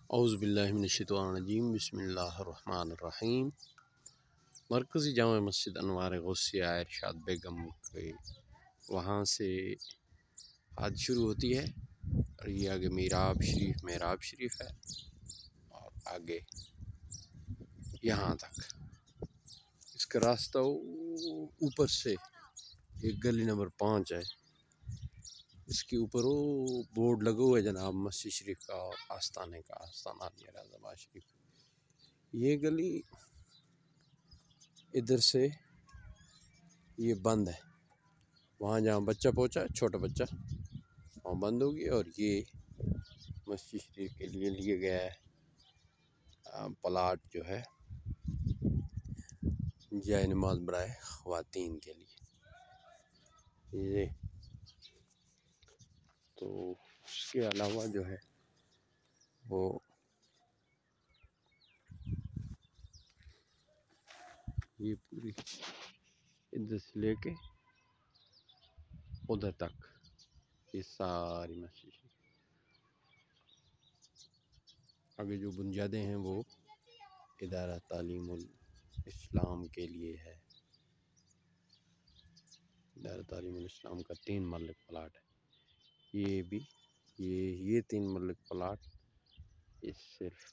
औज़ुबिल्लाहिमिनश्शैतानिर्रजीम बिस्मिल्लाहिर्रहमानिर्रहीम। मरकज़ी जामा मस्जिद अनवार गौसिया इरशाद बेगम के वहाँ से हज शुरू होती है और ये आगे मेहराब शरीफ है और आगे यहाँ तक इसका रास्ता ऊपर से एक गली नंबर 5 है। इसके ऊपर वो बोर्ड लगा हुआ है जनाब मस्जिद शरीफ का और आस्ताना आज़मा शरीफ। ये गली इधर से ये बंद है, वहाँ जहाँ बच्चा पहुँचा छोटा बच्चा वहाँ बंद होगी और ये मस्जिद शरीफ के लिए लिए गया है प्लाट जो है जाए नमाज बराए ख़वातीन के लिए। ये तो उसके अलावा जो है वो ये पूरी इधर से लेके उधर तक ये सारी मस्जिद आगे जो बुनियादें हैं वो इदारा तालीमुल इस्लाम के लिए है। इदारा तालीमुल इस्लाम का 3 मरले प्लाट है। ये भी ये 3 मरले प्लाट ये सिर्फ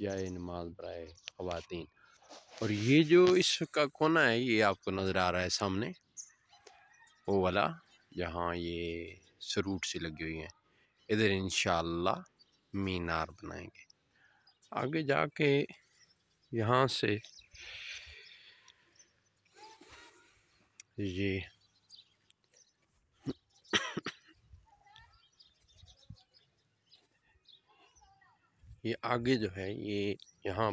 जाए नमाज बराए ख़वातीन। और ये जो इसका कोना है ये आपको नज़र आ रहा है सामने वो वाला जहाँ ये सरूट से लगी हुई हैं, इधर इंशाअल्लाह मीनार बनाएंगे। आगे जाके यहाँ से ये आगे जो है ये यहाँ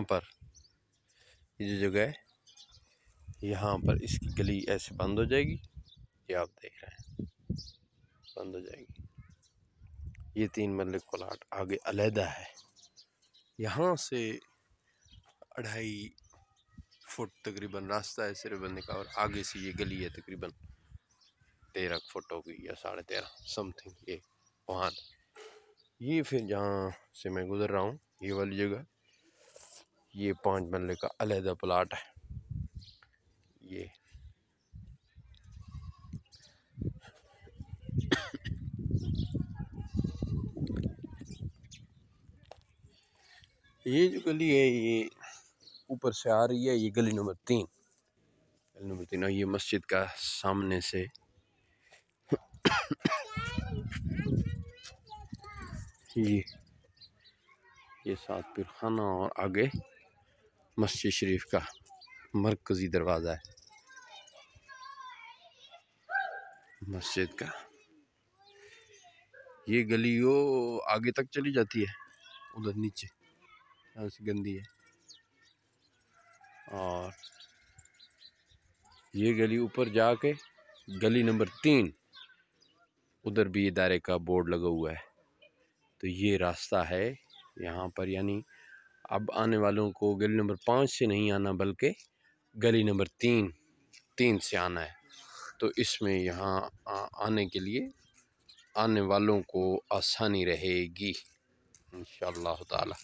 पर ये जो जगह है यहाँ पर इसकी गली ऐसे बंद हो जाएगी। ये आप देख रहे हैं बंद हो जाएगी। ये 3 मरले प्लाट आगे अलहदा है। यहाँ से 2.5 फुट तकरीबन रास्ता है सिर्फ बंदे का और आगे से ये गली है तकरीबन 13 फुट होगी या 13.5 समथिंग। ये वहाँ ये फिर जहाँ से मैं गुजर रहा हूँ ये वाली जगह ये 5 मरले का अलहदा प्लाट है। ये जो गली है ये ऊपर से आ रही है, ये गली नंबर 3 और ये मस्जिद का सामने से ये सात पीर खाना और आगे मस्जिद शरीफ का मरकज़ी दरवाज़ा है मस्जिद का। ये गली वो आगे तक चली जाती है उधर नीचे यहाँ से गंदी है और ये गली ऊपर जाके गली नंबर 3 उधर भी इदारे का बोर्ड लगा हुआ है। तो ये रास्ता है यहाँ पर, यानी अब आने वालों को गली नंबर 5 से नहीं आना बल्कि गली नंबर 3 से आना है। तो इसमें यहाँ आने के लिए आने वालों को आसानी रहेगी इंशाअल्लाह ताला।